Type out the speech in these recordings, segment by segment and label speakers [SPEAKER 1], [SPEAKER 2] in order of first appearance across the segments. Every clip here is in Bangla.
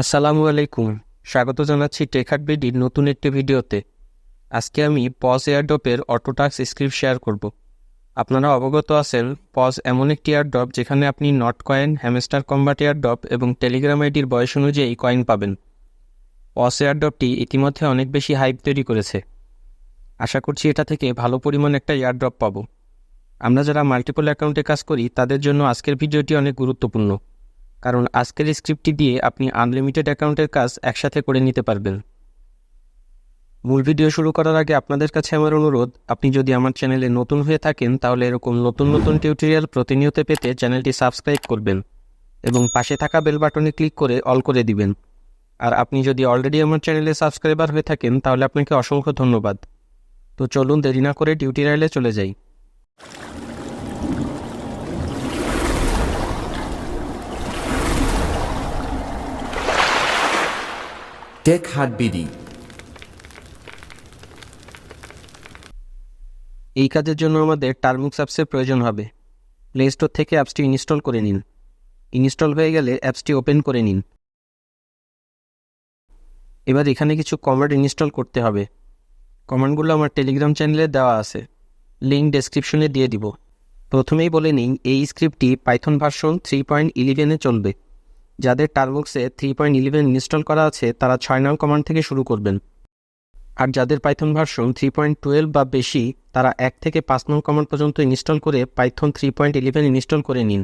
[SPEAKER 1] আসসালামু আলাইকুম। স্বাগত জানাচ্ছি টেকহাট বিডির নতুন একটি ভিডিওতে। আজকে আমি পজ এয়ারড্রপের অটোটাস্ক স্ক্রিপ্ট শেয়ার করব। আপনারা অবগত আছেন, পজ এমন একটি এয়ারড্রপ যেখানে আপনি not coin, hamster combat airdrop এবং টেলিগ্রাম আইডির বয়স অনুযায়ী কয়েন পাবেন। পজ এয়ারড্রপটি ইতিমধ্যে অনেক বেশি হাইপ তৈরি করেছে। আশা করছি এটা থেকে ভালো পরিমাণ একটা এয়ারড্রপ পাবো। আমরা যারা মাল্টিপল অ্যাকাউন্টে কাজ করি তাদের জন্য আজকের ভিডিওটি অনেক গুরুত্বপূর্ণ, কারণ আজকের স্ক্রিপ্টটি দিয়ে আপনি আনলিমিটেড অ্যাকাউন্টের কাজ একসাথে করে নিতে পারবেন। মূল ভিডিও শুরু করার আগে আপনাদের কাছে আমার অনুরোধ, আপনি যদি আমার চ্যানেলে নতুন হয়ে থাকেন তাহলে এরকম নতুন নতুন টিউটোরিয়াল প্রতিনিয়ত পেতে চ্যানেলটি সাবস্ক্রাইব করবেন এবং পাশে থাকা বেল বাটনে ক্লিক করে অল করে দিবেন। আর আপনি যদি অলরেডি আমার চ্যানেলে সাবস্ক্রাইবার হয়ে থাকেন তাহলে আপনাকে অসংখ্য ধন্যবাদ। তো চলুন দেরি না করে টিউটোরিয়ালে চলে যাই।
[SPEAKER 2] TechHut BD।
[SPEAKER 1] এই কাজের জন্য আমাদের টার্মুক্স অ্যাপসের প্রয়োজন হবে। প্লে স্টোর থেকে অ্যাপসটি ইনস্টল করে নিন। ইনস্টল হয়ে গেলে অ্যাপসটি ওপেন করে নিন। এবার এখানে কিছু কমান্ড ইনস্টল করতে হবে। কমান্ডগুলো আমার টেলিগ্রাম চ্যানেলে দেওয়া আছে, লিঙ্ক ডেসক্রিপশনে দিয়ে দিব। প্রথমেই বলে নিই, এই স্ক্রিপ্টটি পাইথন ভার্সন 3.11-এ চলবে। যাদের টার্মুক্সে 3.11 ইনস্টল করা আছে তারা 6 নং কমান্ড থেকে শুরু করবেন। আর যাদের পাইথন ভার্সন 3.12 বা বেশি তারা 1 থেকে 5 নং কমান্ড পর্যন্ত ইনস্টল করে পাইথন 3.11 ইনস্টল করে নিন।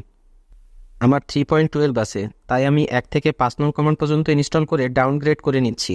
[SPEAKER 1] আমার 3.12 আছে, তাই আমি 1 থেকে 5 নং কমান্ড পর্যন্ত ইনস্টল করে ডাউনগ্রেড করে নিচ্ছি।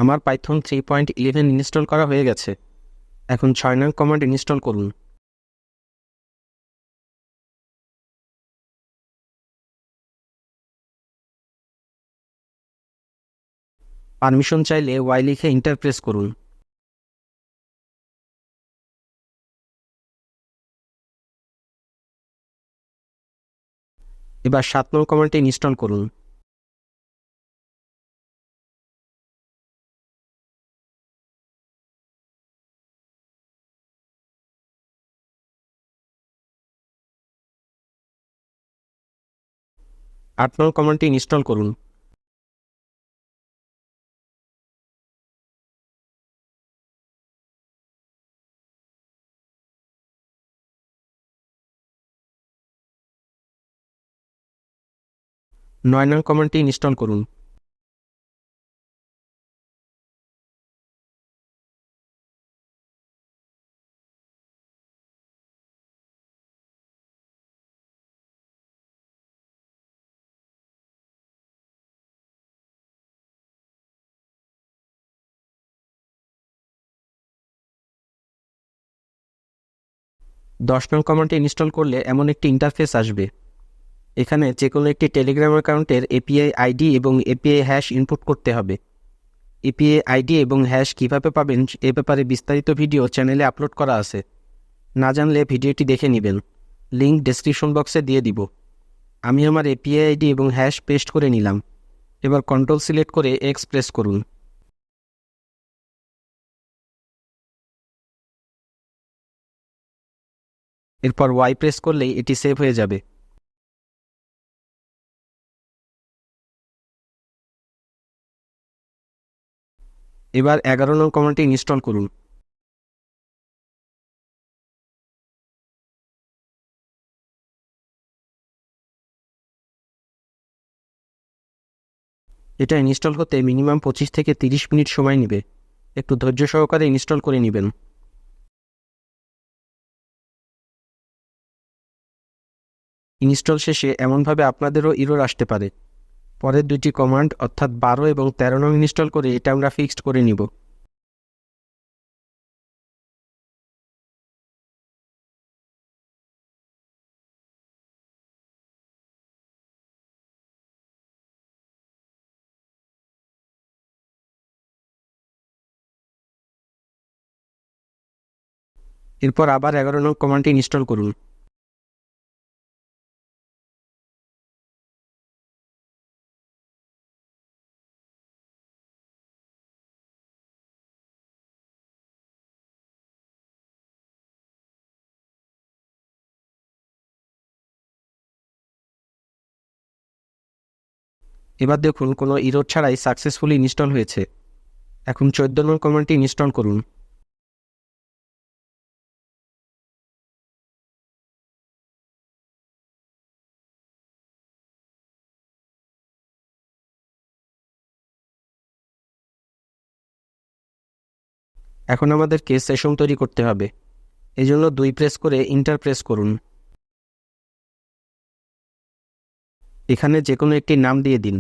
[SPEAKER 1] আমার পাইথন 3.11 ইনস্টল করা হয়ে গেছে। এখন 6 নং কমান্ড ইনস্টল করুন। পারমিশন চাইলে ওয়াই লিখে ইন্টার প্রেস করুন। এবার 7 নং কমান্ডটি ইনস্টল করুন। আট নং কমান্ডটি ইনস্টল করুন। নয় নং কমান্ডটি ইনস্টল করুন। দশ নং কমান্ডটি ইনস্টল করলে এমন একটি ইন্টারফেস আসবে। এখানে যে কোনো একটি টেলিগ্রাম অ্যাকাউন্টের এপিআই আইডি এবং এপিআই হ্যাশ ইনপুট করতে হবে। এপিআই আইডি এবং হ্যাশ কীভাবে পাবেন এ ব্যাপারে বিস্তারিত ভিডিও চ্যানেলে আপলোড করা আছে। না জানলে ভিডিওটি দেখে নেবেন, লিঙ্ক ডেসক্রিপশন বক্সে দিয়ে দিব। আমি আমার এপিআই আইডি এবং হ্যাশ পেস্ট করে নিলাম। এবার কন্ট্রোল সিলেক্ট করে এক্স প্রেস করুন। এরপর ওয়াই প্রেস করলেই এটি সেভ হয়ে যাবে। এবার 11 নং কমান্ডটি ইনস্টল করুন। এটা ইনস্টল হতে মিনিমাম 25 থেকে 30 মিনিট সময় নেবে। একটু ধৈর্য সহকারে ইনস্টল করে নেবেন। ইনস্টল শেষে এমনভাবে আপনাদেরও এরর আসতে পারে। পরের দুইটি কমান্ড অর্থাৎ 12 এবং 13 নং ইনস্টল করে এটা আমরা ফিক্সড করে নিব। এরপর আবার 11 নং কমান্ডটি ইনস্টল করুন। এবার দেখুন কোনো এরর ছাড়াই সাকসেসফুলি ইনস্টল হয়েছে। এখন 14 নং কমান্ডটি ইনস্টল করুন। এখন আমাদেরকে সেশন তৈরি করতে হবে। এজন্য 2 প্রেস করে ইন্টার প্রেস করুন। এখানে যে কোনো একটি নাম দিয়ে দিন।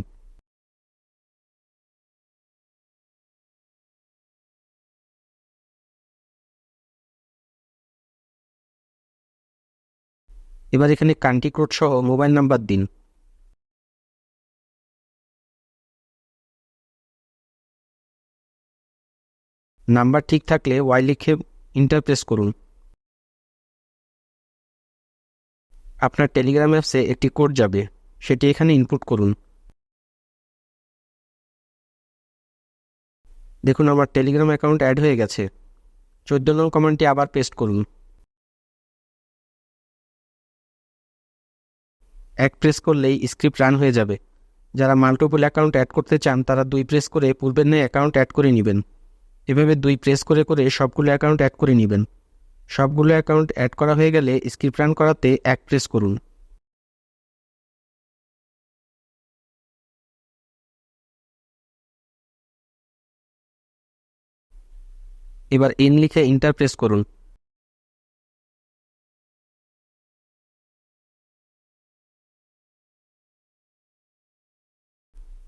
[SPEAKER 1] এবার এখানে কান্ট্রি কোড সহ মোবাইল নাম্বার দিন। নাম্বার ঠিক থাকলে ওয়াই লিখে ইন্টার প্রেস করুন। আপনার টেলিগ্রাম অ্যাপসে একটি কোড যাবে, সেটি এখানে ইনপুট করুন। দেখুন আমার টেলিগ্রাম অ্যাকাউন্ট অ্যাড হয়ে গেছে। 14 নং কমান্ডটি আবার পেস্ট করুন। এক প্রেস করলেই স্ক্রিপ্ট রান হয়ে যাবে। যারা মাল্টিপল অ্যাকাউন্ট অ্যাড করতে চান তারা 2 প্রেস করে পূর্বের ন্যায় অ্যাকাউন্ট অ্যাড করে নেবেন। এভাবে 2 প্রেস করে করে সবগুলো অ্যাকাউন্ট অ্যাড করে নেবেন। সবগুলো অ্যাকাউন্ট অ্যাড করা হয়ে গেলে স্ক্রিপ্ট রান করাতে 1 প্রেস করুন। এবার ইন লিখে ইন্টার প্রেস করুন।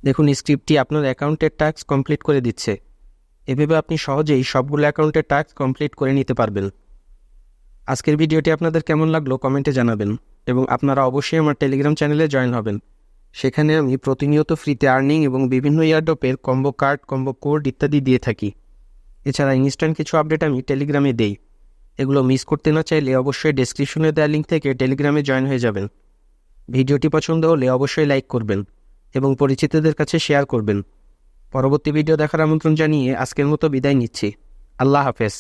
[SPEAKER 1] দেখুন স্ক্রিপ্টটি আপনার অ্যাকাউন্টের টাস্ক কমপ্লিট করে দিচ্ছে। এভাবে আপনি সহজেই সবগুলো অ্যাকাউন্টের টাস্ক কমপ্লিট করে নিতে পারবেন। আজকের ভিডিওটি আপনাদের কেমন লাগলো কমেন্টে জানাবেন এবং আপনারা অবশ্যই আমার টেলিগ্রাম চ্যানেলে জয়েন হবেন। সেখানে আমি প্রতিনিয়ত ফ্রিতে আর্নিং এবং বিভিন্ন ইয়ারড্রপের কম্বো কার্ড, কম্বো কোড ইত্যাদি দিয়ে থাকি। এছাড়া ইনস্ট্যান্ট কিছু আপডেট আমি টেলিগ্রামে দেই। এগুলো মিস করতে না চাইলে অবশ্যই ডেসক্রিপশনে দেওয়া লিঙ্ক থেকে টেলিগ্রামে জয়েন হয়ে যাবেন। ভিডিওটি পছন্দ হলে অবশ্যই লাইক করবেন এবং পরিচিতদের কাছে শেয়ার করবেন। পরবর্তী ভিডিও দেখার আমন্ত্রণ জানিয়ে আজকের মতো বিদায় নিচ্ছি। আল্লাহ হাফেজ।